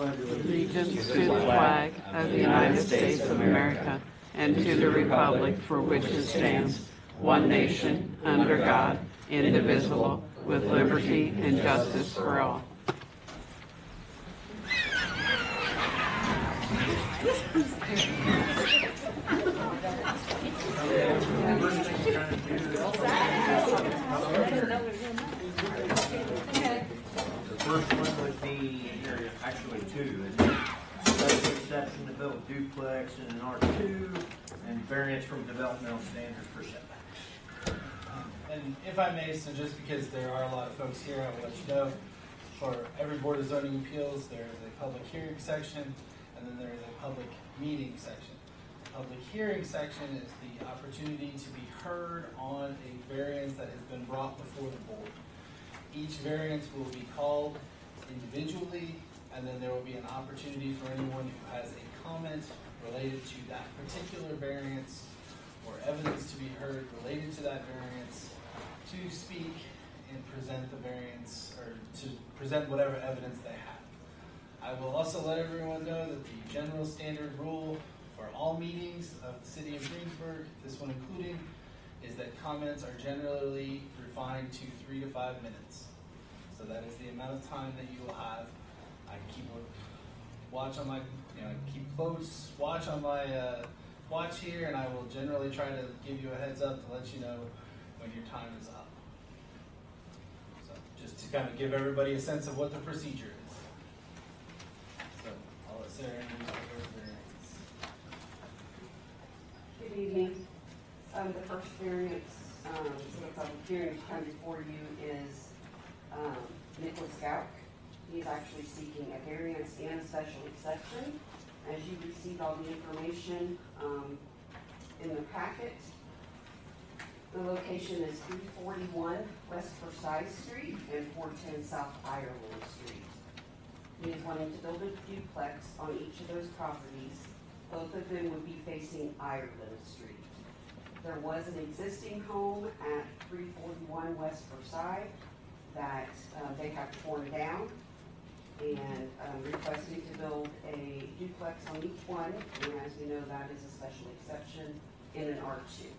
allegiance to the flag of the United States of America and to the republic for which it stands, one nation, under God, indivisible, with liberty and justice for all. The first one would be, actually two, special exception to build duplex in an R2 and variance from developmental standards for setbacks. And if I may, so just because there are a lot of folks here, I will let you know, for every Board of Zoning Appeals, there is a public hearing section, and then there is a public meeting section. The public hearing section is the opportunity to be heard on a variance that has been brought before the board. Each variance will be called individually, and then there will be an opportunity for anyone who has a comment related to that particular variance or evidence to be heard related to that variance to speak and present the variance, or to present whatever evidence they have. I will also let everyone know that the general standard rule for all meetings of the City of Greensburg, this one including, is that comments are generally refined to 3 to 5 minutes. So that is the amount of time that you will have. I keep watch on my, keep close watch on my watch here, and I will generally try to give you a heads up to let you know when your time is up. So just to kind of give everybody a sense of what the procedure is. So I'll let Sarah introduce the first variance. Good evening. The first variance for the public hearing to come before you is Nicholas Gauck. He's actually seeking a variance and a special exception. As you received all the information in the packet, the location is 341 West Forsyth Street and 410 South Ireland Street. He is wanting to build a duplex on each of those properties. Both of them would be facing Ireland Street. There was an existing home at 341 West Forsyth that they have torn down and requesting to build a duplex on each one. And as we know, that is a special exception in an R2.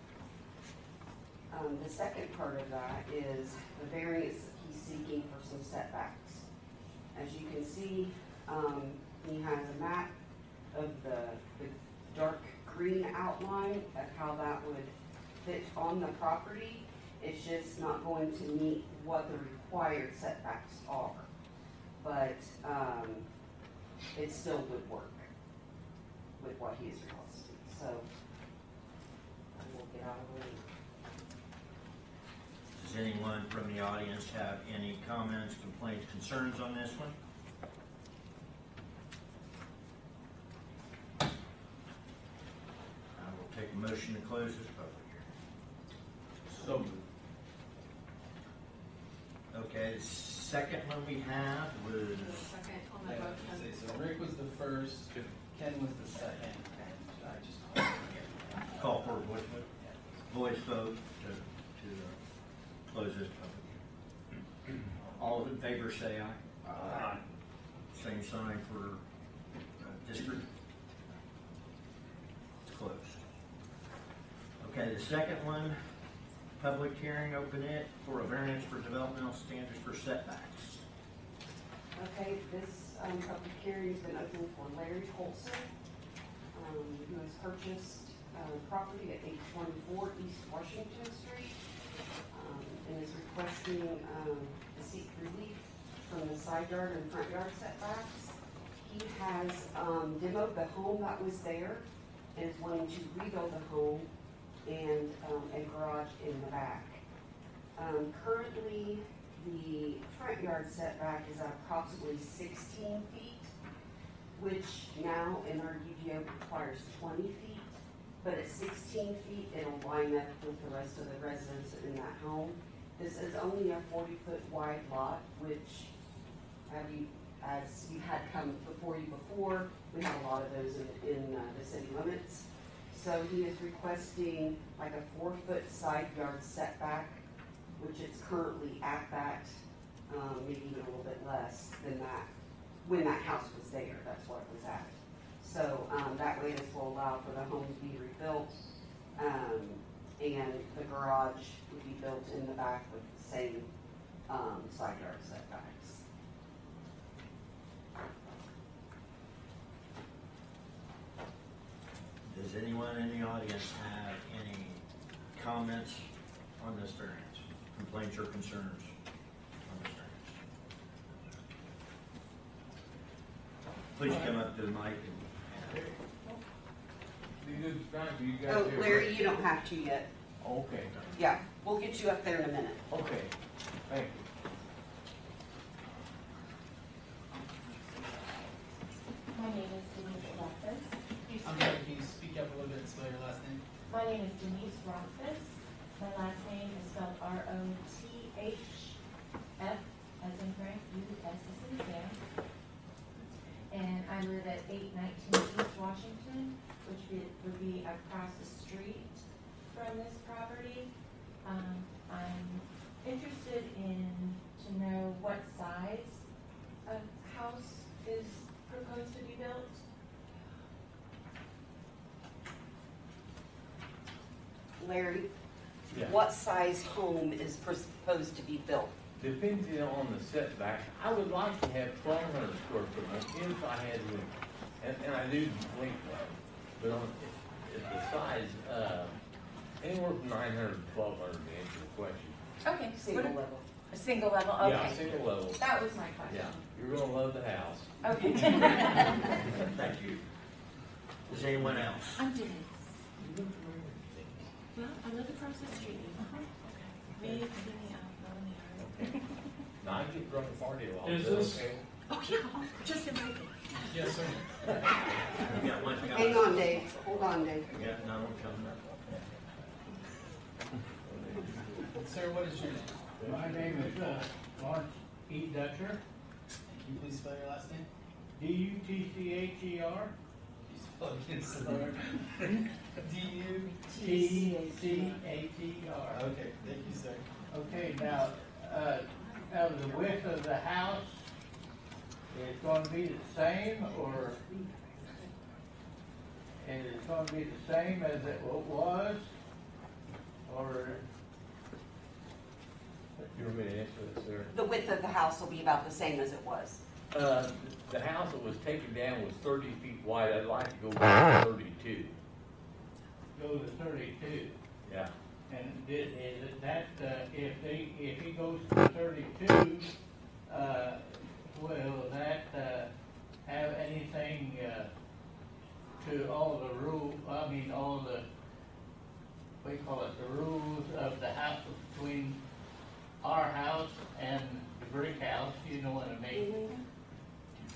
The second part of that is the variance that he's seeking for some setbacks. As you can see, he has a map of the dark green outline of how that would fit on the property. It's just not going to meet what the required setbacks are, but it still would work with what he is requesting. So I will get out of the way. Does anyone from the audience have any comments, complaints, concerns on this one? I will take a motion to close this public hearing. So moved. Okay, the second one we have was Second on the motion. So Rick was the first, Ken was the second. Should I just call for a voice vote to close this public hearing. All in favor say aye. Aye. Same sign for district. It's closed. Okay, the second one, public hearing, open it for a variance for developmental standards for setbacks. Okay, this public hearing has been open for Larry Colson, who has purchased property at 824 East Washington Street, and is requesting to seek relief from the side yard and front yard setbacks. He has demoed the home that was there and is wanting to rebuild the home and a garage in the back. Currently, the front yard setback is at approximately 16 feet, which now in our UDO requires 20 feet. But at 16 feet, it'll line up with the rest of the residents in that home. This is only a 40-foot wide lot, which, as you had come before you before, we have a lot of those in the city limits. So he is requesting like a 4-foot side yard setback, which it's currently at that, maybe even a little bit less than that when that house was there, that's what it was at. So, that way this will allow for the home to be rebuilt, and the garage would be built in the back with the same, side yard setbacks. Does anyone in the audience have any comments on this variance? Complaints or concerns on this variance? Please come up to the mic and. Oh, Larry, you don't have to yet. Okay, Yeah, we'll get you up there in a minute. okay, thank you. My name is Denise Rothfuss. I'm sorry, can you speak up a little bit and spell your last name? My name is Denise Rothfuss. My last name is spelled Rothf, as in Frank, U-S as in Sam. And I live at 819 East Washington, which would be across the street from this property. I'm interested to know what size of house is proposed to be built. Larry, Yeah. what size home is proposed to be built? Depending on the setback, I would like to have 1,200 square foot if I had room. And I do lengthwise, but if the size, anywhere from 900 to 1,200 to answer the question. Okay. Single level. A single level, okay. Yeah, single level. That was my question. Yeah, you're gonna love the house. Okay. Thank you. Does anyone else? I'm Denise. Well, I live across the street. Me, Cindy, Alpha, Now, I get drunk at party a lot. Is Is that this- okay? Oh, yeah, just in my. Yes, sir. You got one coming. Hang on, Dave. Hold on, Dave. You got another one coming up. Sir, what is your name? My name is Lawrence E. Dutcher, Can you please spell your last name? D-U-T-C-H-E-R, You spell it again slower. D-U? T-C-H-E-R. Okay, thank you, sir. Okay, now, of the width of the house, it's going to be the same, or is it going to be the same as it was, or? You want me to answer this, sir? The width of the house will be about the same as it was. The house that was taken down was 30 feet wide. I'd like to go back to 32. Go to 32. Yeah. And is it that, if he goes to 32, will that, have anything, to all the all the, what do you call it, the rules of the house between our house and the brick house, you know what I mean?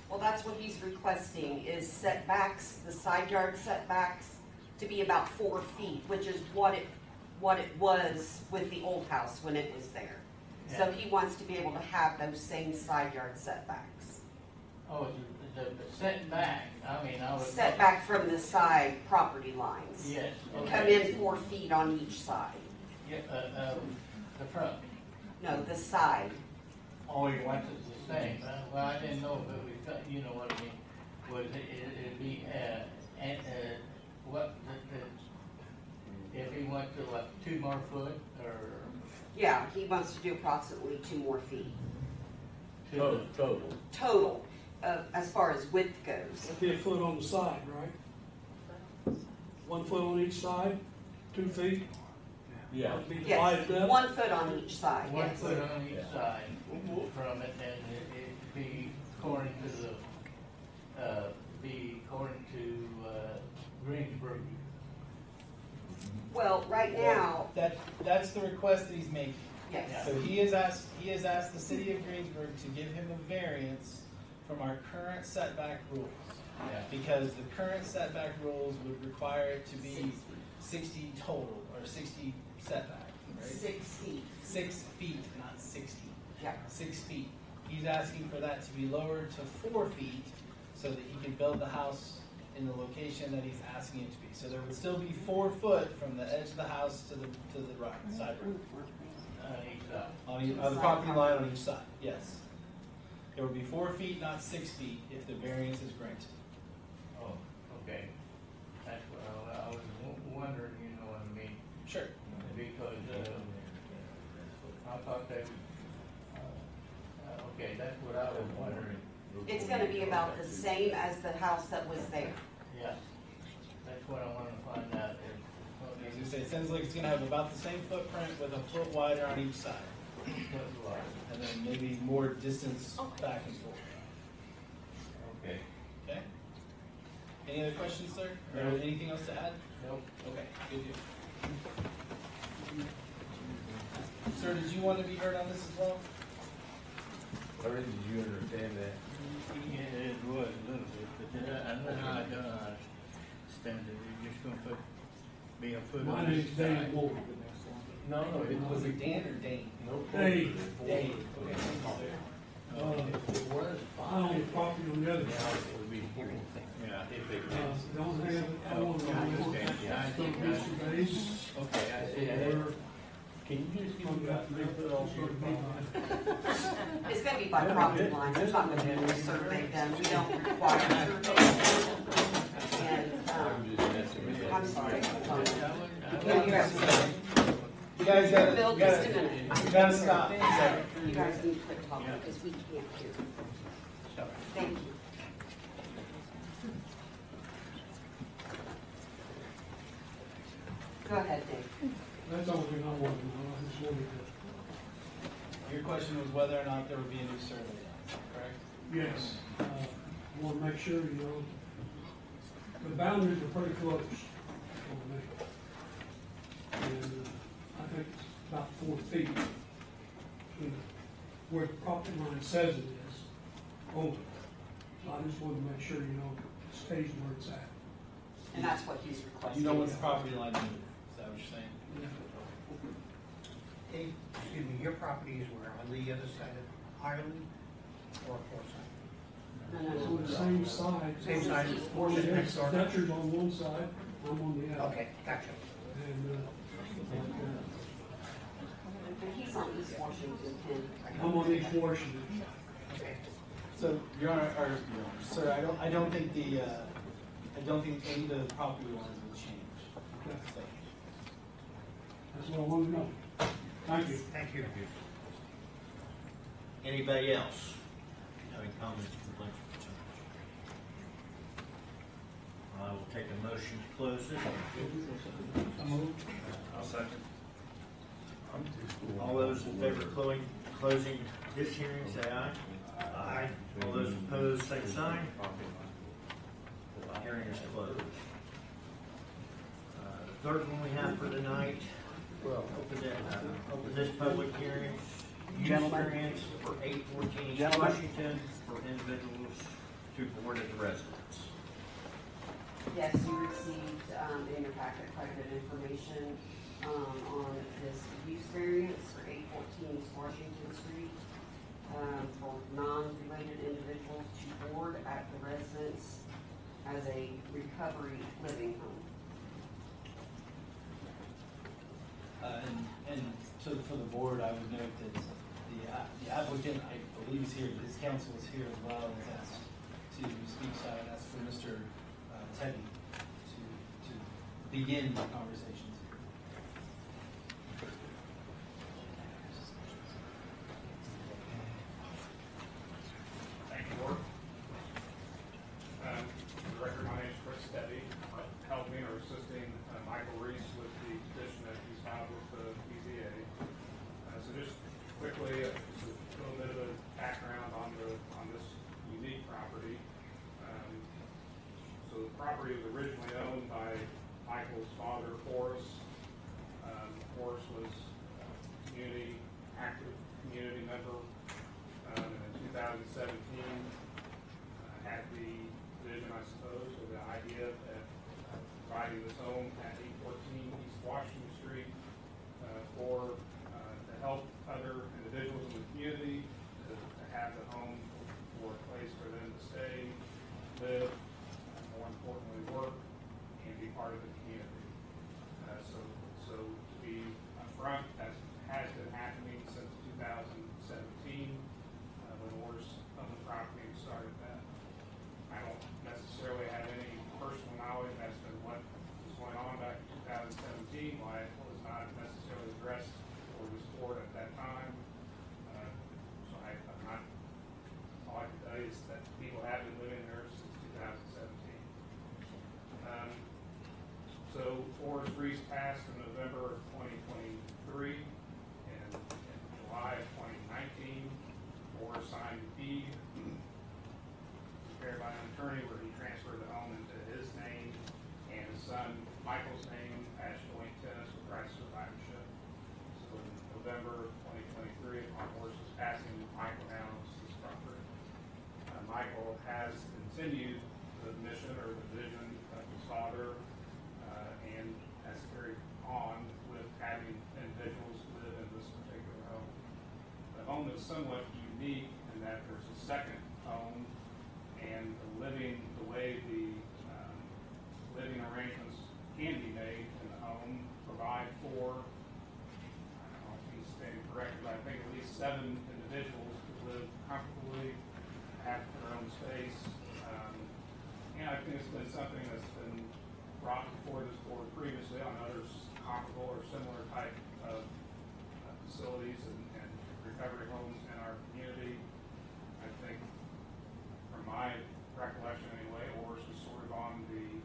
Well, that's what he's requesting, is setbacks, the side yard setbacks, to be about 4 feet, which is what it was with the old house when it was there. So Yeah. he wants to be able to have those same side yard setbacks. Oh, the setback, I was. Setback from the side property lines. Yes. Come Okay. in 4 feet on each side. Yeah, the front. No, the side. Oh, he wants it the same. Well, I didn't know if it was, you know what I mean, would it'd be, what, if he went to what, 2 more foot, or? Yeah, he wants to do approximately 2 more feet. Total. Total, as far as width goes. That'd be a foot on the side, right? 1 foot on each side, 2 feet? Yeah. That'd be Yes, divided up? 1 foot on each side, One yes. foot on each side from it, and it'd be according to Greensburg. Well, right now, That's the request that he's making. yes. So he has asked the city of Greensburg to give him a variance from our current setback rules. Yeah. Because the current setback rules would require it to be 60 total, or 60 setback, right? 6 feet, 6 feet, not 60. yeah. 6 feet. He's asking for that to be lowered to 4 feet so that he can build the house in the location that he's asking it to be. So there would still be 4 foot from the edge of the house to the right, side road. Each side. On the property line on each side, yes. It would be 4 feet, not 6 feet, if the variance is granted. Oh, okay. That's what I was wondering, you know what I mean? Sure. Because, I thought that, okay, that's what I was wondering. It's gonna be about the same as the house that was there. Yeah, that's what I wanted to find out. As you say, it sounds like it's gonna have about the same footprint with a foot wider on each side. And then maybe more distance back and forth. Okay. Okay? Any other questions, sir? Or No. anything else to add? Nope. Okay, good deal. Sir, did you want to be heard on this as well? Larry, did you understand that? Yeah, it was a little bit, but then I don't understand it. You're just gonna be a foot My on name's each Dave side. Moore. No, it Was it Dan or Dane? No. Dave. Dave. Okay, thank you, sir. It was I own the property on the other Now side. it would be here. Yeah. If they The only thing I want to know is it's going to be some days. Okay, I see. Or Can you just give from me that, about 3 foot off your property? It's gonna be by property lines, there's not gonna be a survey done, we don't require a survey. And, I'm just messing with you. I'm sorry. No, you have, You guys gotta, Bill, you just a gotta, minute. you gotta stop. Sorry. You guys need to quit talking because we can't hear. Thank you. Go ahead, Dave. that's the only thing I want to know. I just wanted to, Your question was whether or not there would be a new survey done, correct? yes, I want to make sure, you know, the boundaries are pretty close on me. And I think it's about 4 feet between where the property line says it is, over. So I just wanted to make sure, you know, it stays where it's at. And that's what he's requesting. You know what the property line is, is that what you're saying? Hey, excuse me, your property is where, on the other side of Ireland or Forsyth? No, So no, the no. same side. Same side, Or just next door? Dutcher's on one side, I'm on the other. Okay, gotcha. And, And he's on East Washington, I'm on East Washington. Okay. So, Your Honor, or, Your Honor, sir, I don't think any of the property lines will change. Okay. So, That's what I wanted to know. Thank you. Thank you. Anybody else having comments or complaints or concerns? I will take a motion to close it. I'll second. All those in favor of closing this hearing, say aye. Aye. All those opposed, same sign. Hearing is closed. The third one we have for tonight, open this public hearing. Use variance for 814 East Washington for individuals to board as residents. Yes, you received, in your packet, quite a bit of information, on this use variance for 814 East Washington Street, for non-related individuals to board at the residence as a recovery living home. And so for the board, I would note that the applicant, I believe is here, but his counsel is here as well, and is asked to speak, so I would ask for Mr. Teddy to begin the conversations. Thank you, Board. For the record, my name is Reece. Helping or assisting Michael Reece with the petition that he's filed with the BZA. So just quickly, just a little bit of a background on this unique property. So the property was originally owned by Michael's father, Horace. Horace was a active community member. And in 2017, had the vision, I suppose, or the idea that providing this home at 814 East Washington Street to help other individuals in the community to have the home for a place for them to stay, live, and more importantly, work, and be part of the community. So to be upfront, that has been happening since 2017 when Horace Reece passed in November of 2023, and in July of 2019, Morris signed a deed prepared by an attorney where he transferred the home into his name and his son Michael's name as joint tenants with rights to survivorship. So in November of 2023, upon Morris's passing, Michael now owns this property. Michael has continued the mission or the vision of his father and has carried on with having individuals live in this particular home. The home is somewhat unique in that there's a second home, and the way the living arrangements can be made in the home provide for, I don't know if he's stated correctly, but I think at least 7 individuals to live comfortably, have their own space. And I think it's been something that's been brought before this board previously on other comparable or similar type of facilities and recovery homes in our community. I think, from my recollection anyway, Oris was sort of on the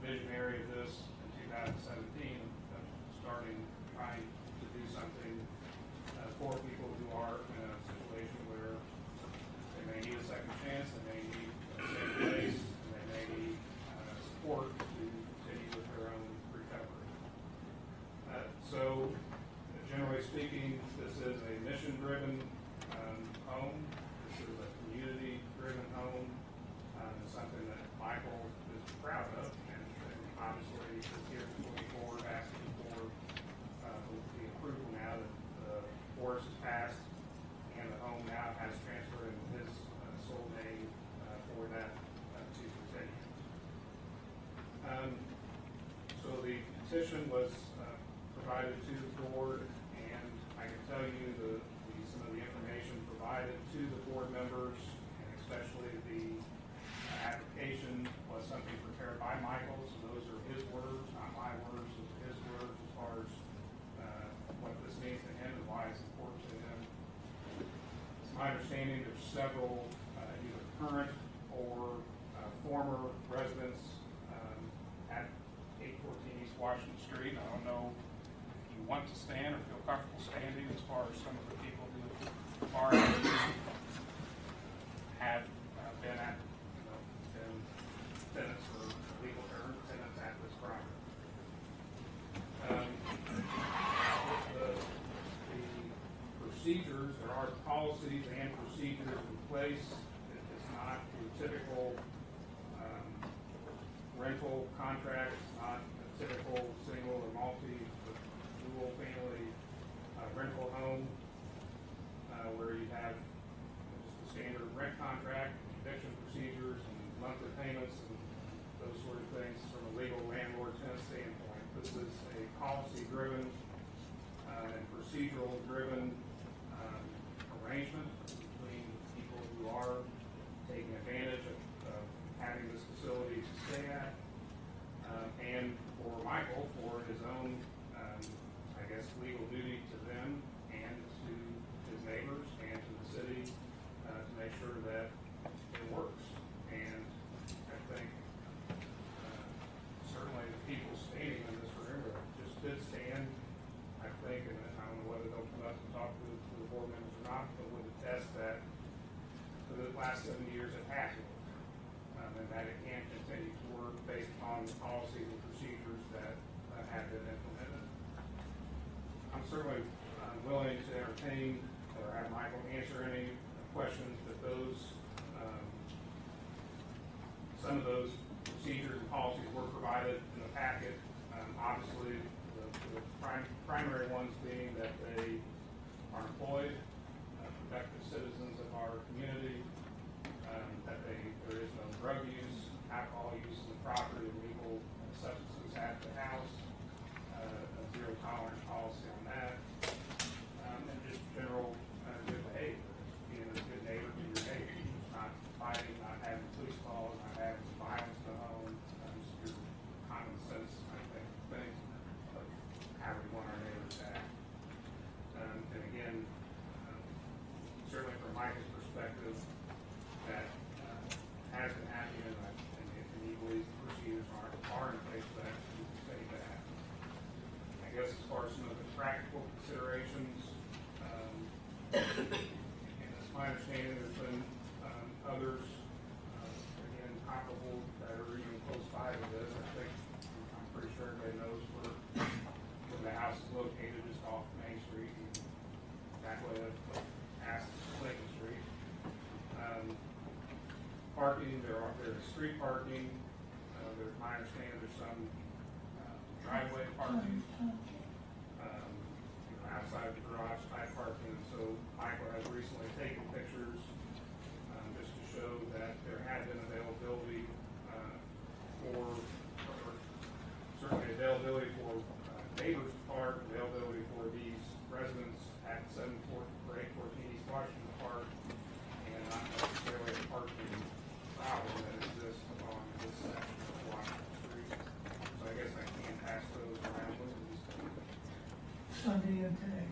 visionary of this in 2017 of starting, trying to do something for people who are in a situation where they may need a second chance, they may need a safe place, and they may need support to continue with their own recovery. So, generally speaking, this is a mission-driven home. This is a community-driven home. It's something that Michael is proud of, and obviously is here moving forward, asking for the approval now that the Forest has passed, and the home now has transferred into his sole name for that to continue. So the petition was provided to the board, and I can tell you some of the information provided to the board members, and especially the application was something prepared by Michael, so those are his words, not my words, those are his words as far as what this means to him and why it's important to him. It's my understanding there's several either current or former residents at 814 East Washington Street. I don't know if you want to stand or feel comfortable standing as far as some of the people who are have been at, been tenants for legal term, tenants at this property. The procedures, there are policies and procedures in place. It's not the typical rental contract. It's not a typical single or dual family rental home where you have just the standard rent contract, eviction procedures, and monthly payments, and those sort of things from a legal landlord-tenant standpoint. This is a policy-driven and procedural-driven arrangement between people who are taking advantage of having this facility to stay at, and for Michael, for his own, I guess, legal duty to them and to his neighbors and to the city to make sure that it works. And I think certainly the people standing in this room or just did stand, I think, and I don't know whether they'll come up and talk to the board members or not, but would attest that for the last 7 years it has worked. And that it can continue to work based upon the policies and procedures that have been implemented. I'm certainly willing to entertain or have Michael answer any questions that some of those procedures and policies were provided in the packet. Obviously, the primary ones being that they are employed, productive citizens of our community, that there is no drug use, alcohol use in the property, illegal substances at the house, a zero tolerance policy on that, and just general good behavior, being a good neighbor to your neighbor, not fighting, not having police calls, not having violence in the home, just your common sense, I think, things of how we want our neighbors to act. And again, certainly from Michael's perspective, there is street parking. There's, my understanding, there's some driveway parking, outside the garage type parking. And so Michael has recently taken pictures just to show that there had been availability or certainly availability for neighbors to park, availability for these residents at 814 East Washington Park, and not necessarily a parking problem that exists on this section of Washington Street. So I guess I can pass those around with you. Sunday and today.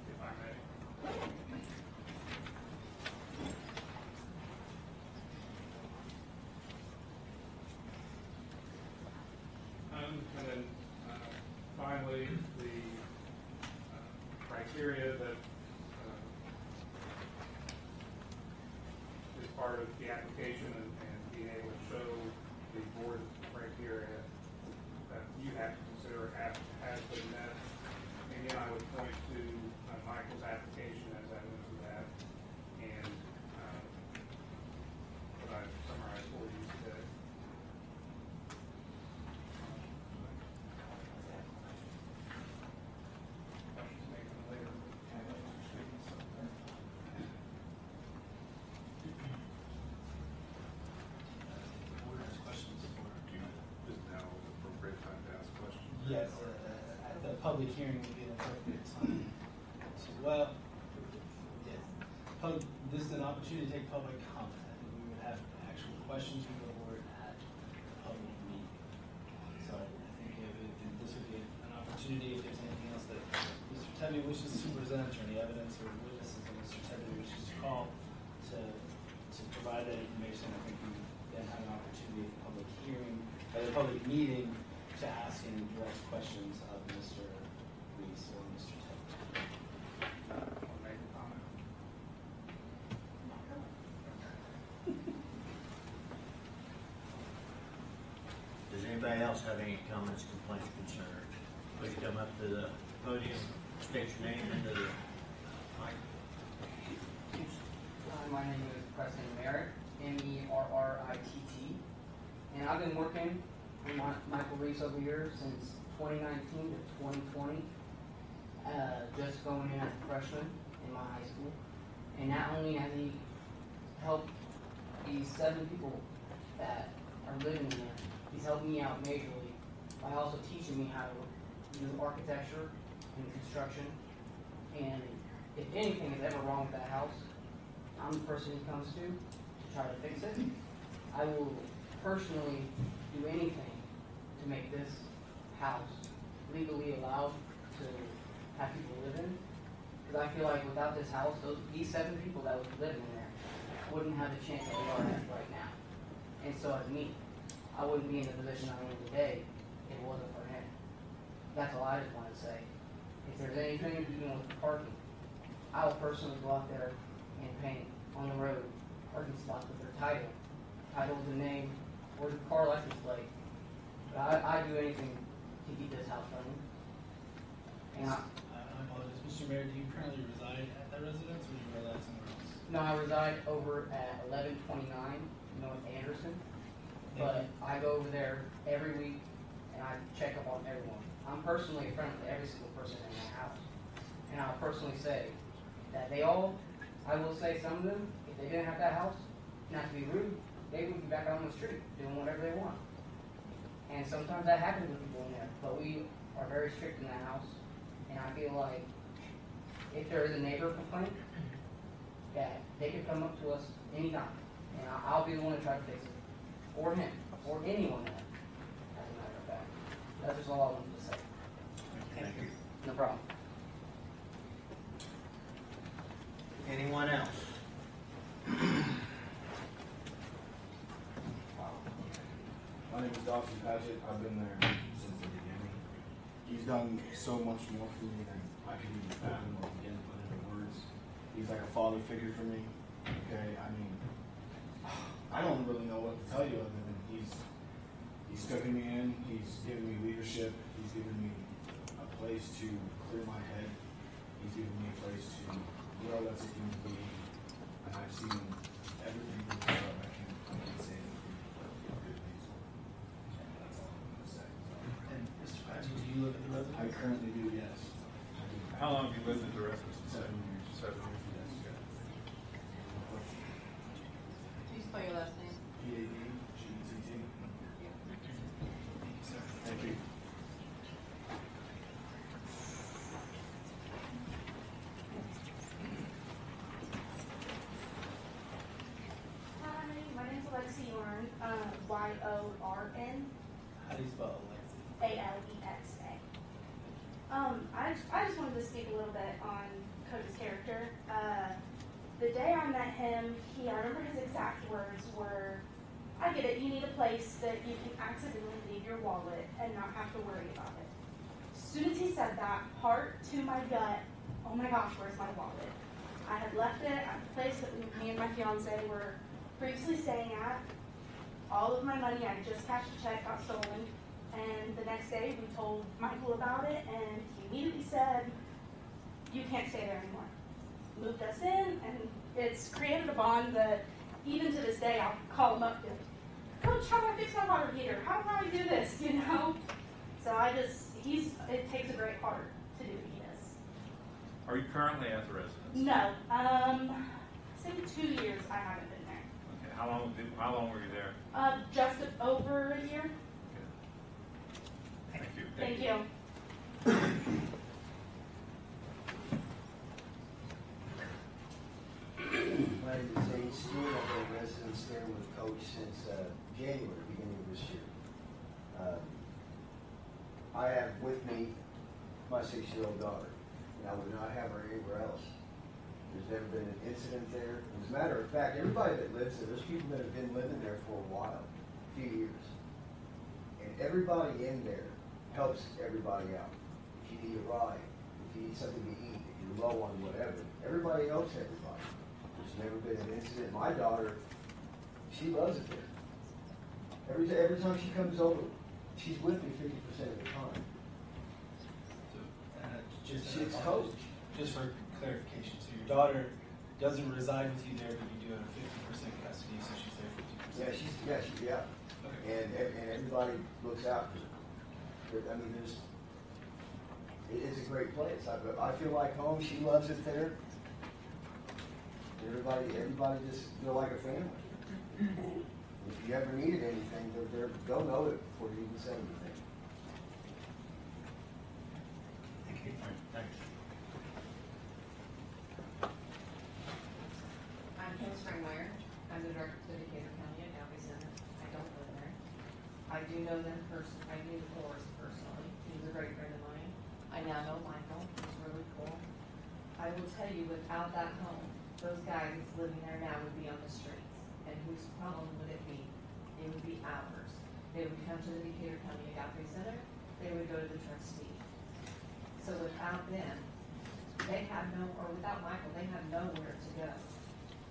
If I may. And then finally, the criteria that is part of the application and being able to show the board criteria that you have to consider has been met. Again, I would point to Michael's application as evidence of that, and what I've summarized for you today. Questions maybe later. Is now the appropriate time to ask questions? Yes, at the public hearing would be an appropriate time. So, well, yes, this is an opportunity to take public comment. I think we would have actual questions from the board at the public meeting. So I think if this would be an opportunity, if there's anything else that Mr. Tebby wishes to present, or any evidence or witnesses that Mr. Tebby wishes to call to provide that information, I think we would then have an opportunity at the public hearing, at the public meeting, to ask any direct questions of Mr. Reece or Mr. Tebby. I'll make a comment. Does anybody else have any comments, complaints, concerns? Please come up to the podium, state your name into the mic. My name is Preston Merritt, M-E-R-R-I-T-T, and I've been working with Michael Reece over here since 2019 to 2020, just going in as a freshman in my high school. And not only has he helped these 7 people that are living there, he's helped me out majorly by also teaching me how to do architecture and construction. And if anything is ever wrong with that house, I'm the person he comes to try to fix it. I will personally do anything to make this house legally allowed to have people live in. Because I feel like without this house, these 7 people that would live in there wouldn't have the chance that they are at right now. And so as me, I wouldn't be in the position I'm in today if it wasn't for him. That's all I just want to say. If there's anything to do with parking, I will personally go out there and paint on the road parking spots with their title. Title, the name, or the car license plate. But I do anything to keep this house running. And I apologize, Mr. Mayor, do you currently reside at that residence, or do you reside somewhere else? no, I reside over at 1129 North Anderson. But I go over there every week and I check up on everyone. I'm personally a friend with every single person in that house. And I'll personally say that they all, I will say some of them, if they didn't have that house, not to be rude, they would be back out on the street doing whatever they want. And sometimes that happens with people in there, but we are very strict in that house. And I feel like if there is a neighbor complaint, that they can come up to us anytime. And I'll be the one to try to fix it. Or him, or anyone there, as a matter of fact. That's just all I wanted to say. Thank you. No problem. Anyone else? My name is Dawson Patchett. I've been there since the beginning. He's done so much more for me than I could even fathom or begin to put into words. He's like a father figure for me. Okay, I mean, I don't really know what to tell you other than he's stepping me in. He's giving me leadership. He's giving me a place to clear my head. He's giving me a place to grow as a human being. And I've seen every currently do, yes. How long have you lived at the residence? 7 years. 7 years. Yes. Please spell your last name. PADGETT. Thank you. Hi, my name's ADJOURN, Y-O-R-N, How do you spell Alexi? A-L-E-X-A. I just wanted to speak a little bit on Coach's character. The day I met him, I remember his exact words were, "I get it, you need a place that you can accidentally leave your wallet and not have to worry about it." As soon as he said that, heart to my gut, oh my gosh, where's my wallet? I had left it at the place that me and my fiance were previously staying at. All of my money, I just cashed a check, got stolen. And the next day, we told Michael about it, and he immediately said, "You can't stay there anymore." Moved us in, and it's created a bond that even to this day, I'll call him up and, "Coach, how do I fix my water heater? How do I do this?" You know? So it takes a great heart to do what he does. Are you currently at the residence? No, it's been 2 years I haven't been there. Okay. How long were you there? Just over a year. Okay. Thank you. Thank you. My name is Zane Stewart. I've been a resident there with Coach since January, beginning of this year. I have with me my 6-year-old daughter, and I would not have her anywhere else. There's never been an incident there. As a matter of fact, everybody that lives there, there's people that have been living there for a while, a few years. And everybody in there helps everybody out. If you need a ride, if you need something to eat, if you're low on whatever, everybody helps everybody. There's never been an incident. My daughter, she loves it there. Every time she comes over, she's with me 50% of the time. It's Coach. Just for clarification, so your daughter doesn't reside with you there, but you do have 50% custody, so she's there 50%. Yeah. Okay. And everybody looks out for her. I mean, it's a great place. I feel like home. She loves it there. Everybody just feel like a family. If you ever needed anything, they'll know it before you even say anything. Thank you. All right. Thanks. I'm Kim Springmeyer. I'm the director of the Decatur County Academy Center. I don't live there. I do know them personally. I knew Forrest personally. He was a great friend of mine. I now know Michael. He's really cool. I will tell you, without that home, those guys that's living there now would be on the streets. And whose problem would it be? It would be ours. They would come to the Decatur County Academy Center. They would go to the trustee. So without them, without Michael, they have nowhere to go.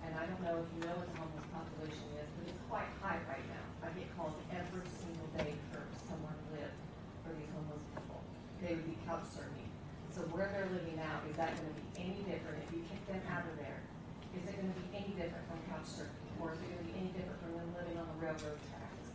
And I don't know if you know what the homeless population is, but it's quite high right now. I get calls every single day for someone to live for these homeless people. They would be couch surfing. So where they're living now, is that going to be any different if you kick them out of there? Is it going to be any different from couch surfing? Or is it going to be any different from them living on the railroad tracks?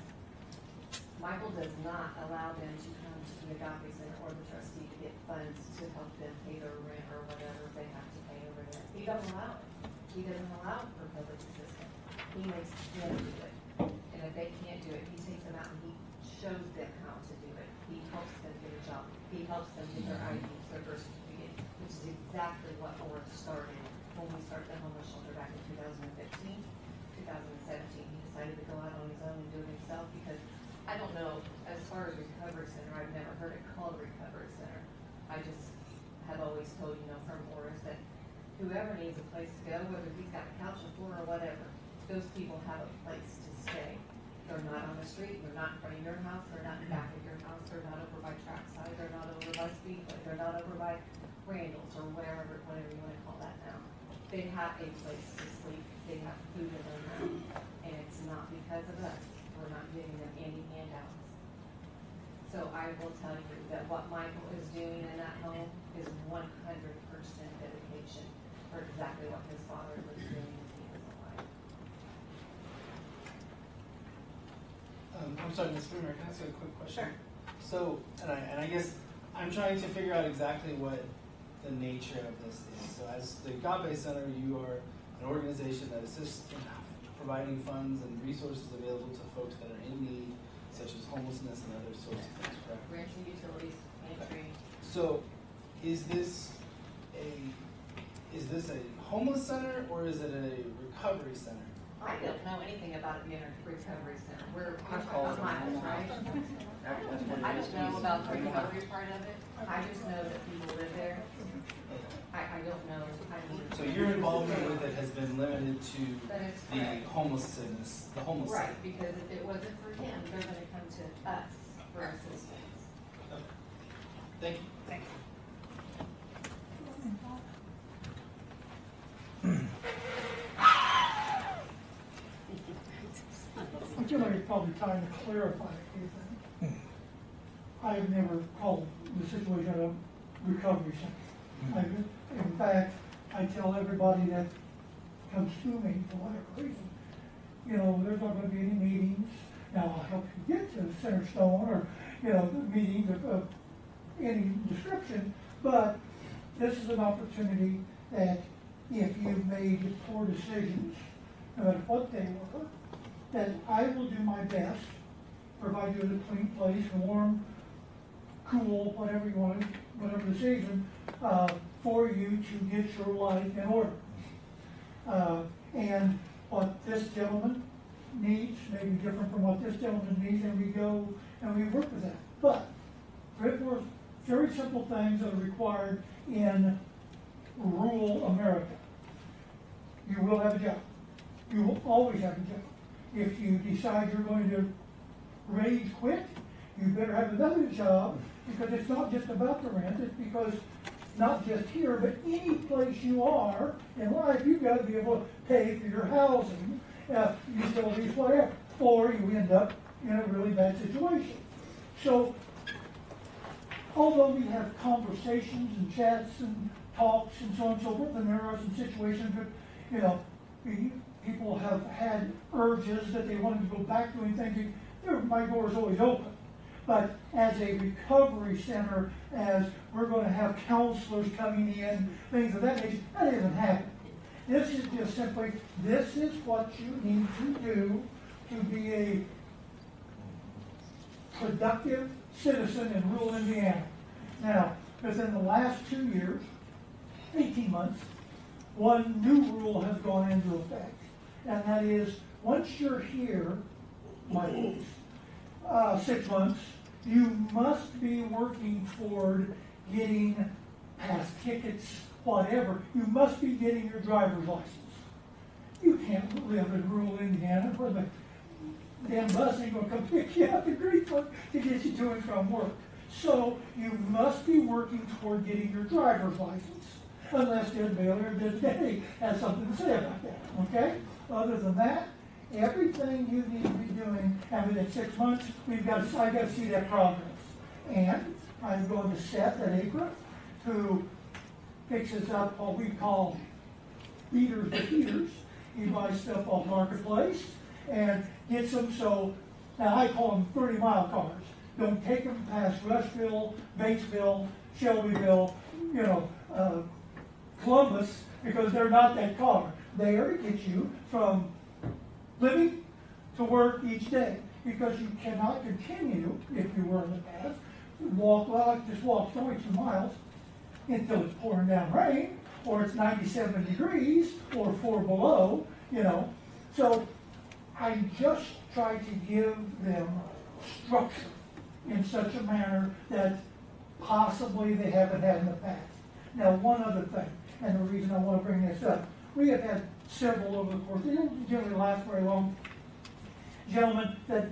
Michael does not allow them to come to the Agape Center or the trustee to get funds to help them pay their rent or whatever they have to pay over there. He doesn't allow it. He doesn't allow it for public assistance. He makes them do it. And if they can't do it, he takes them out and he shows them how to do it. He helps them get a job. He helps them get their IDs, their birth certificate, which is exactly what Forrest started when we started the homeless shelter back in 2015, 2017. He decided to go out on his own and do it himself because I don't know, as far as recovery center, I've never heard it called a recovery center. I just have always told, from Forrest that whoever needs a place to go, whether he's got a couch or floor or whatever, those people have a place to stay. They're not on the street, they're not in front of your house, they're not in back of your house, they're not over by Trackside, they're not over by Speedway, they're not over by Randall's or whatever you want to call that now. They have a place to sleep, they have food in their home, and it's not because of us. We're not giving them any handouts. So I will tell you that what Michael is doing in that home is 100% dedication for exactly what his father was doing when he was alive. I'm sorry, Ms. Spooner, can I ask you a quick question? Sure. So, and I guess I'm trying to figure out exactly what the nature of this is. So as the Gauck Center, you are an organization that assists in providing funds and resources available to folks that are in need, such as homelessness and other sorts of things, correct? Rent and utilities, pantry. So is this a homeless center or is it a recovery center? I don't know anything about it being a recovery center. We're I call it a Michael's, right? That's what I it is. don't know about the recovery part of it. I just know that people live there. I don't know. So your involvement with it has been limited to That is the correct. homelessness, the homeless Right, center. because if it wasn't for him, they're gonna come to us for assistance. Thank you. Thank I feel like it's probably time to clarify a few things. I've never called the situation a recovery center. In fact, I tell everybody that comes to me for whatever reason, you know, there's not gonna be any meetings. Now, I'll help you get to Center Stone or, you know, the meetings of any description, but this is an opportunity that if you've made poor decisions, no matter what they were, that I will do my best, provide you with a clean place, warm, cool, whatever you want, whatever the season, for you to get your life in order. And what this gentleman needs may be different from what this gentleman needs, and we go and we work with that. But there are very simple things that are required in rural America. You will have a job. You will always have a job. If you decide you're going to rage quit, you better have another job, because it's not just about the rent, it's because not just here, but any place you are in life, you've got to be able to pay for your housing, utilities, whatever, or you end up in a really bad situation. So, although we have conversations and chats and talks and so on and so forth, and there are some situations that, you know, people have had urges that they wanted to go back doing things. My door is always open. But as a recovery center, as we're going to have counselors coming in, things of that nature, that isn't happening. This is just simply, this is what you need to do to be a productive citizen in rural Indiana. Now, within the last 2 years, 18 months, one new rule has gone into effect. And that is, once you're here, like 6 months, you must be working toward getting past tickets, whatever. You must be getting your driver's license. You can't live in rural Indiana where the damn bus ain't gonna come pick you up in Greensburg to get you to and from work. So you must be working toward getting your driver's license, unless Judge Baylor or Judge Denny has something to say about that, okay? Other than that, everything you need to be doing, and within 6 months, I've got to see that progress. And I'm going to set an apron who fixes up what we call beaters to heaters. He buys stuff off Marketplace and gets them so, now I call them 30-mile cars. Don't take them past Rushville, Batesville, Shelbyville, you know, Columbus, because they're not that car. They are to get you from living to work each day, because you cannot continue, if you were in the past, walk, well, I just walked 22 miles until it's pouring down rain, or it's 97 degrees, or 4 below, you know. So I just try to give them structure in such a manner that possibly they haven't had in the past. Now, one other thing, and the reason I want to bring this up, we have had several over the course, they don't generally last very long, gentlemen that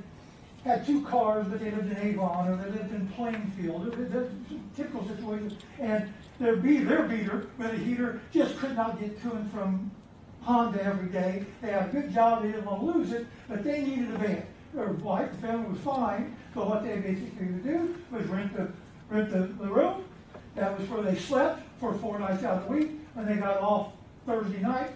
had 2 cars, but they lived in Avon, or they lived in Plainfield. They're typical situations, and their beater with a heater just could not get to and from Honda every day. They had a good job, they didn't want to lose it, but they needed a van. Their wife, the family was fine, so what they basically would do was rent the room. That was where they slept for 4 nights out of the week. When they got off Thursday night,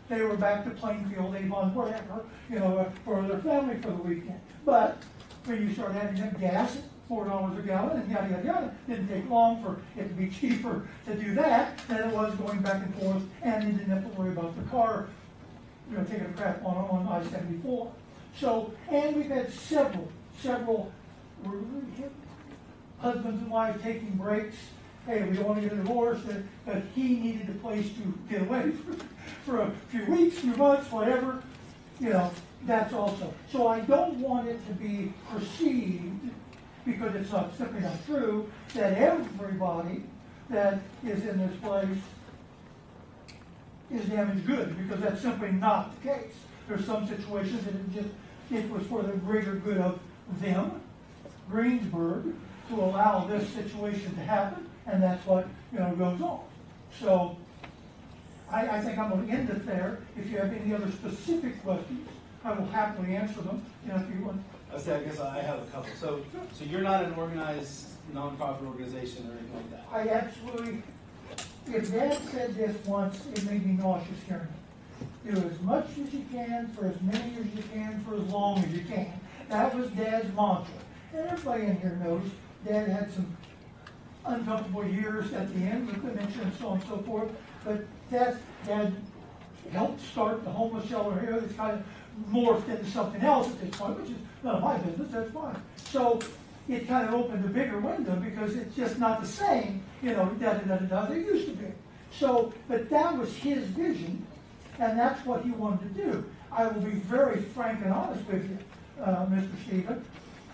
they were back to Plainfield, Avon, wherever, you know, for their family for the weekend. But when you start adding in gas, $4 a gallon, and yada, yada, yada. Didn't take long for it to be cheaper to do that than it was going back and forth, and you didn't have to worry about the car, taking a crap on I-74. So, and we've had several husbands and wives taking breaks. Hey, we don't want to get a divorce, but he needed a place to get away for a few weeks, few months, whatever. That's also. So I don't want it to be perceived, because it's simply not true, that everybody that is in this place is damaged goods, because that's simply not the case. There's some situations that it was for the greater good of them, Greensburg, to allow this situation to happen, and that's what goes on. So I think I'm going to end it there. If you have any other specific questions, I will happily answer them. If you want. I guess I have a couple. So you're not an organized nonprofit organization or anything like that? I absolutely. If Dad said this once, it made me nauseous hearing it. Do as much as you can, for as many as you can, for as long as you can. That was Dad's mantra. And everybody in here knows Dad had some uncomfortable years at the end with dementia and so on and so forth. But Dad helped start the homeless shelter here. It's kind of morphed into something else at this point, which is none of my business. That's fine. So it kind of opened a bigger window, because it's just not the same, as it used to be. So, but that was his vision, and that's what he wanted to do. I will be very frank and honest with you, Mr. Stephen.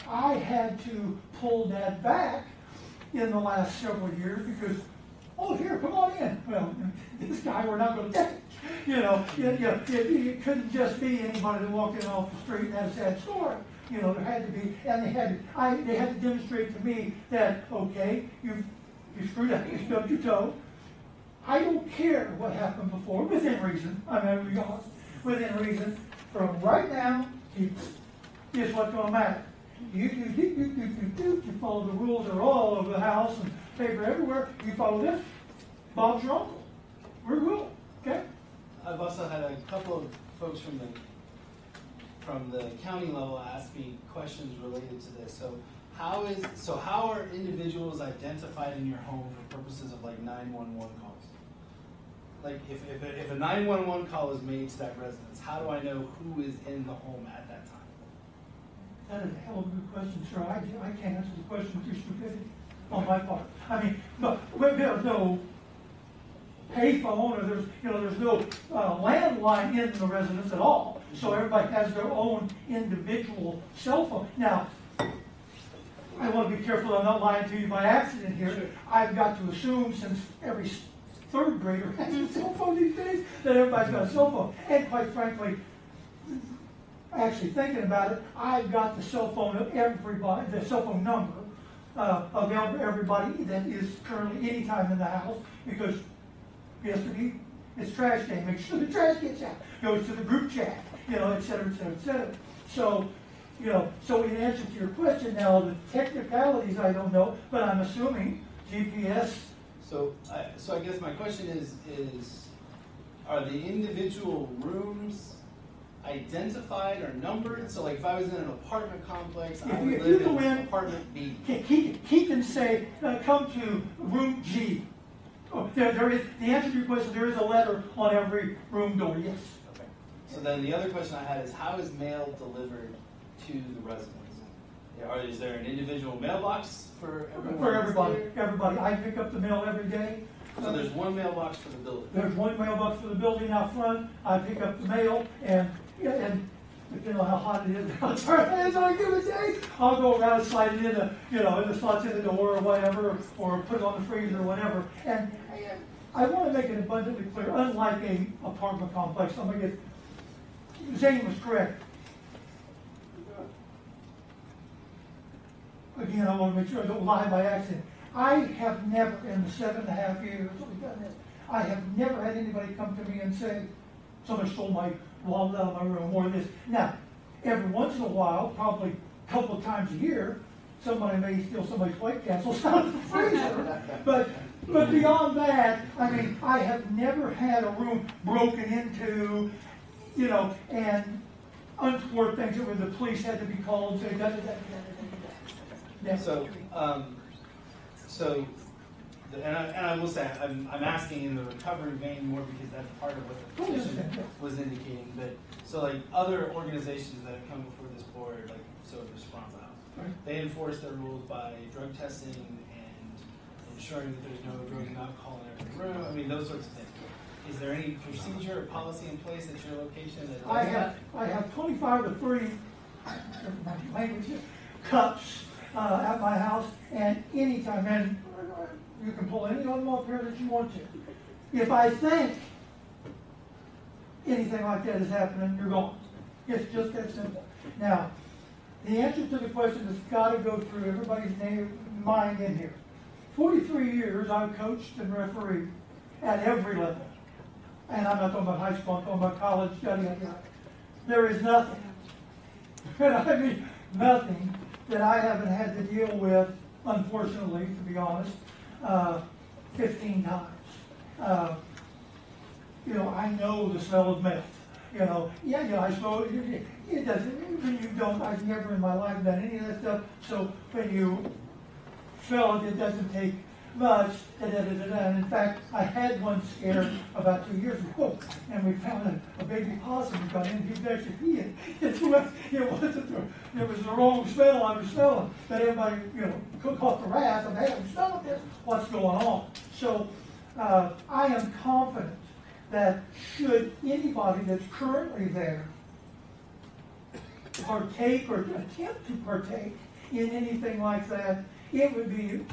I had to pull Dad back in the last several years because, oh, here, come on in. Well, this guy we're not going to take. It couldn't just be anybody that walked in off the street and had a sad story. There had to be, and they had to demonstrate to me that, okay, you screwed up, you stubbed your toe. I don't care what happened before, within reason. Within reason. From right now, here's what's going to matter. You follow the rules that are all over the house and paper everywhere. You follow this. Bob's your uncle. We're good. Okay? I've also had a couple of folks from the county level ask me questions related to this. So how are individuals identified in your home for purposes of 911 calls? Like if a 911 call is made to that residence, how do I know who is in the home at that time? That is a hell of a good question, sir. I can't answer the question through stupidity on my part. I mean, but there's no payphone, or there's no landline in the residence at all. So everybody has their own individual cell phone. Now, I want to be careful I'm not lying to you by accident here. Sure. I've got to assume, since every third grader has a cell phone these days, that everybody's got a cell phone. And quite frankly, actually thinking about it, I've got the cell phone of everybody, the cell phone number of everybody that is currently anytime in the house, because yesterday it's trash day. Make sure the trash gets out, goes to the group chat, et cetera, et cetera, et cetera. So, so in answer to your question now, the technicalities I don't know, but I'm assuming GPS. So I guess my question is, are the individual rooms identified or numbered? So like if I was in an apartment complex, I would live in apartment B. He can say, come to room G. Oh, there is, the answer to your question, there is a letter on every room door, yes. Okay. So then the other question I had is, how is mail delivered to the residents? Is there an individual mailbox for everyone? For everybody. Everybody. I pick up the mail every day. So there's one mailbox for the building? There's one mailbox for the building out front. I pick up the mail, and depending on how hot it is, on a given day, I'll go around and slide it in the slots in the door or whatever, or put it on the freezer or whatever. And I want to make it abundantly clear, unlike a apartment complex, Zane was correct. Again, I want to make sure I don't lie by accident. I have never, in the 7.5 years that we've done this, I have never had anybody come to me and say, somebody stole my wallet out of my room, or this. Now, every once in a while, probably a couple of times a year, somebody may steal somebody's White Castles out of the freezer. But beyond that, I have never had a room broken into, and untoward things where the police had to be called and say, Yeah. And I will say, I'm asking in the recovery vein more because that's part of what the petition was indicating. But so like other organizations that have come before this board, like so there's Spronza House, they enforce their rules by drug testing and ensuring that there's no drugs and alcohol in every room. I mean those sorts of things. Is there any procedure or policy in place at your location that I have 25 to 30 language cups at my house, and anytime, and you can pull any of them up here that you want to. If I think anything like that is happening, you're gone. It's just that simple. Now, the answer to the question has got to go through everybody's mind in here. 43 years I've coached and refereed at every level. And I'm not talking about high school, I'm talking about college, yada, yada, yada. There is nothing, and I mean nothing, that I haven't had to deal with, unfortunately, to be honest, 15 times. I know the smell of meth. I suppose it doesn't, when you don't, I've never in my life done any of that stuff, so when you smell it, it doesn't take much. And in fact, I had one scare about 2 years ago, and we found a baby possum who got in. He was actually peeing. It was the wrong smell I was smelling. But everybody, caught the wrath of, hey, I'm smelling this. What's going on? So I am confident that should anybody that's currently there partake or attempt to partake in anything like that, it would be,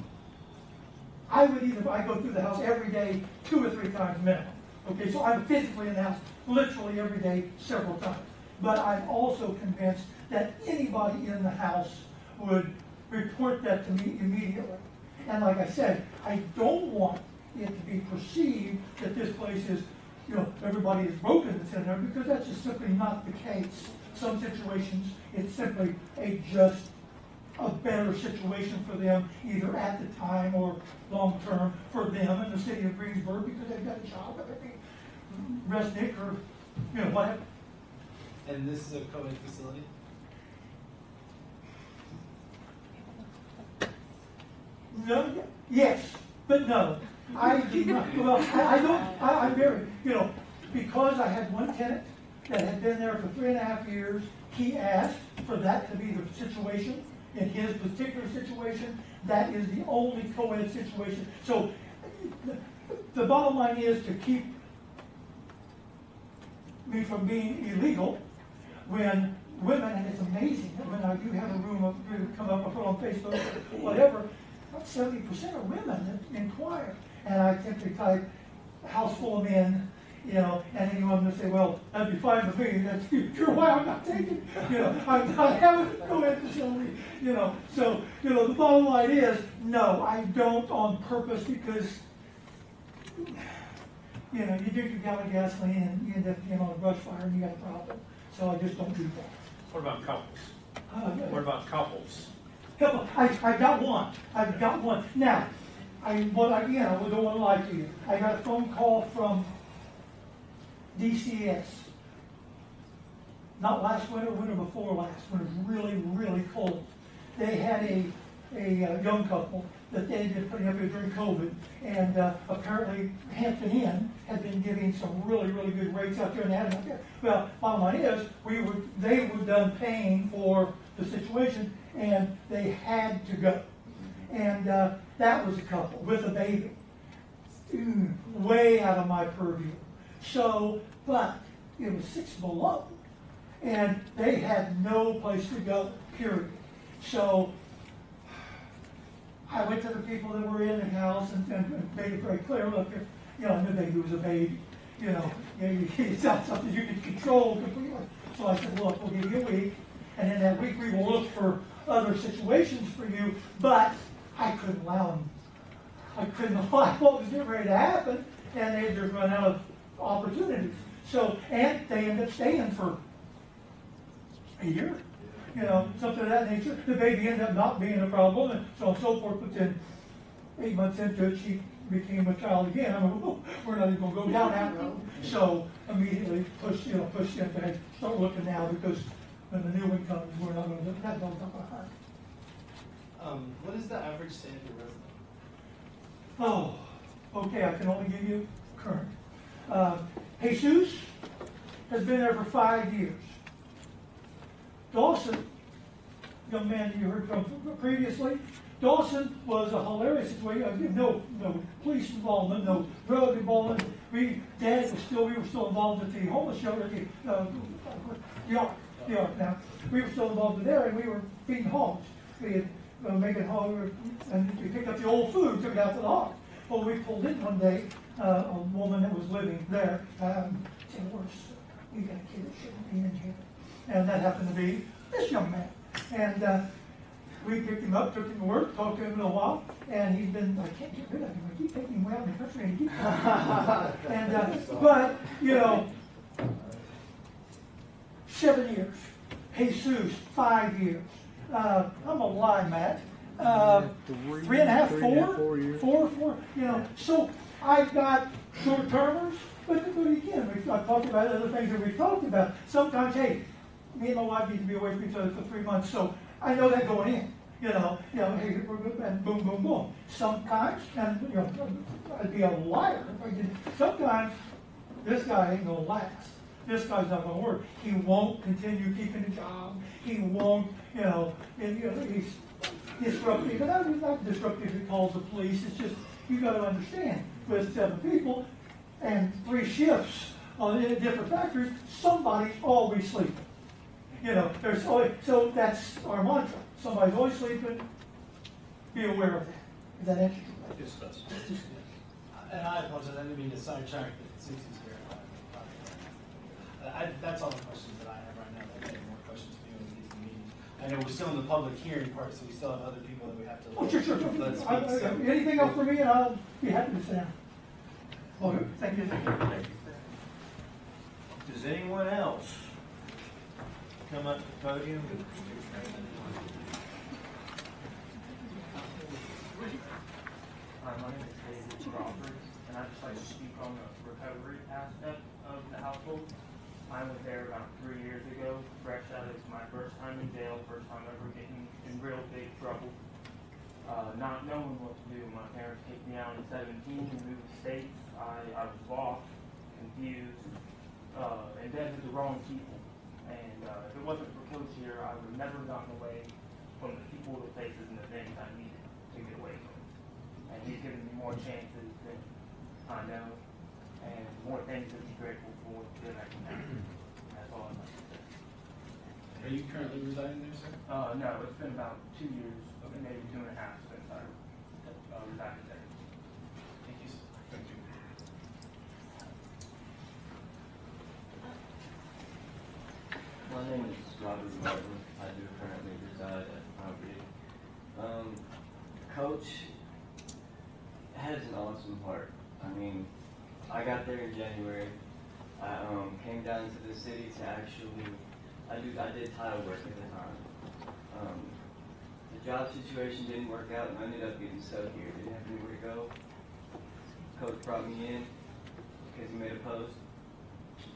I go through the house every day 2 or 3 times minimum. Okay, so I'm physically in the house literally every day several times. But I'm also convinced that anybody in the house would report that to me immediately. And like I said, I don't want it to be perceived that this place is, everybody is broken that's in there, because that's just simply not the case. Some situations, it's simply just a better situation for them, either at the time or long term for them in the city of Greensburg, because they've got a job, or they Resnick, or whatever. And this is a co-ed facility? No, yes, but no. I'm very, because I had one tenant that had been there for 3.5 years, he asked for that to be the situation. In his particular situation, that is the only co-ed situation. So the bottom line is to keep me from being illegal when women, and it's amazing, when I do have a room come up, I put on Facebook, whatever, about 70% of women that inquire. And I simply type house full of men, and anyone would say, well, that'd be fine with me. That's sure why I'm not taking, I haven't co-ed facility, So, the bottom line is, no, I don't on purpose, because, you drink a gallon of gasoline and you end up being on a brush fire and you got a problem. So I just don't do that. What about couples? What about couples? I've got one. I've got one. Now, I don't want to lie to you. I got a phone call from DCS. Not last winter, winter before last, when it was really, really cold. They had a young couple that they had been putting up here during COVID, and apparently Hampton Inn had been giving some really, really good rates out there, and they had them out there. Well, bottom line is, they were done paying for the situation, and they had to go. And that was a couple with a baby. Way out of my purview. So, but it was 6 below, and they had no place to go, period. So I went to the people that were in the house and made it very clear, look, if, I knew baby was a baby, it's not something you can control completely. So I said, look, we'll give you a week, and in that week we will look for other situations for you, but I couldn't allow them. I couldn't allow what was getting ready to happen, and they just run out of opportunities. So, and they end up staying for a year, something of that nature. The baby ended up not being a problem, and so on and so forth. But then 8 months into it, she became a child again. I mean, we're not even going to go down that road. So immediately pushed into, hey, start looking now, because when the new one comes, we're not going to look. That dog's not going to hunt. What is the average stay of your resident? Oh, okay, I can only give you current. Jesus has been there for 5 years. Dawson, young man you heard from previously, Dawson was a hilarious situation. No police involvement, no drug involvement. We were still involved with the homeless shelter, the Ark now. We were still involved in there, and we were feeding hogs. We had making hogs, and we picked up the old food, took it out to the hog. Well, we pulled in one day, a woman that was living there, said, we got a kid that shouldn't be in here. And that happened to be this young man. And we picked him up, took him to work, talked to him in a while, and he's been, I can't get rid of him. I keep taking him around the country and he keeps and, but, 7 years. Jesus, 5 years. I'm a lie, Matt. 3.5, 4. So I've got short-termers, but again, I've talked about other things that we've talked about. Sometimes, hey, me and my wife need to be away from each other for 3 months, so I know that going in. Hey, we're good, and boom, boom, boom. Sometimes, and I'd be a liar if I didn't. Sometimes this guy ain't gonna last. This guy's not gonna work. He won't continue keeping a job. He won't, he's disruptive. But he's not disruptive if he calls the police. It's just, you gotta understand, with 7 people and 3 shifts in different factories, somebody's always sleeping. There's always, so that's our mantra. Somebody's always sleeping. Be aware of that. Is that answer? Yes, it does. And I apologize, I didn't mean to sidetrack the 60s here. That's all the questions that I have right now. I have more questions for you when we get to the meeting. I know we're still in the public hearing part, so we still have other people that we have to Sure. let speak. Anything else for me, and I'll be happy to sit down. Okay, thank you. Does anyone else come up to the podium? Hi, my name is David Crawford, and I'd just like to speak on the recovery aspect of the household. I was there about 3 years ago, fresh out of my first time in jail, first time ever getting in real big trouble. Not knowing what to do. My parents kicked me out in 17 and moved states. I was lost, confused, and dead to the wrong people. And if it wasn't for Coach here, I would have never gotten away from the people, the places, and the things I needed to get away from. And he's given me more chances than I know, and more things to be grateful for than I can have. That's all I'd like to say. Are you currently residing there, sir? No, it's been about 2 years, maybe 2.5 since I resided there. Thank you, sir. Thank you. My name is Robert Martin. I do currently reside at the property. Coach has an awesome heart. I mean, I got there in January. I came down to the city to actually, I did tile work at the time. The job situation didn't work out, and I ended up getting stuck here. Didn't have anywhere to go. Coach brought me in because he made a post.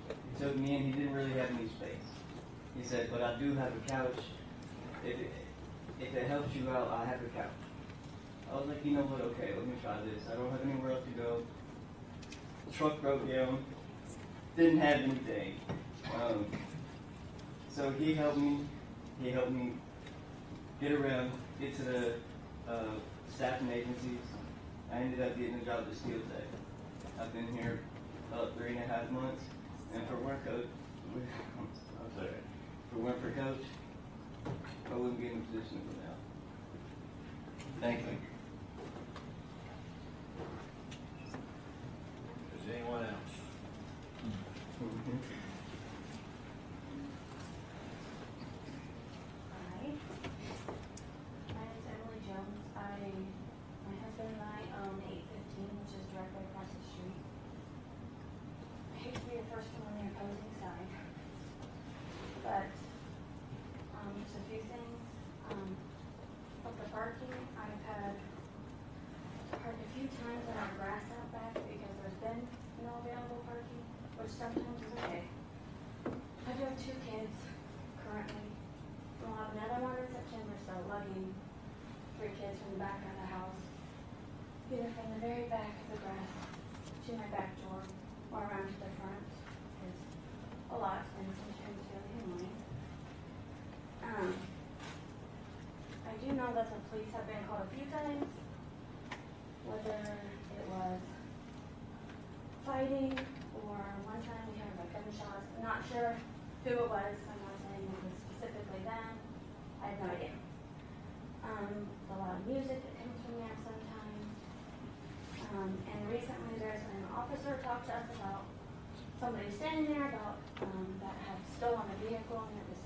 He took me in. He didn't really have any space. He said, but I do have a couch. If it helps you out, I have a couch. I was like, you know what, okay, let me try this. I don't have anywhere else to go. The truck broke down. Didn't have anything. So he helped me get around, get to the staffing agencies. I ended up getting a job at Steel Tech. I've been here about 3.5 months. And for one coach, I'm sorry. If it weren't for Coach, I wouldn't be in the position I'm in now. Thank you. Does anyone else? Hi. My name is Emily Jones. My husband and I own 815, which is directly across the street. I hate to be the first one on the opposing side, but just a few things. With the parking, I've had either from the very back of the grass to my back door or around to the front is a lot and sometimes really annoying. I do know that the police have been called a few times, whether it was fighting or one time we heard like gunshots. I'm not sure who it was. I'm not saying it was specifically them. I have no idea. The loud music that comes from there sometimes. And recently there's an officer talked to us about somebody standing there about that had stolen a vehicle and it was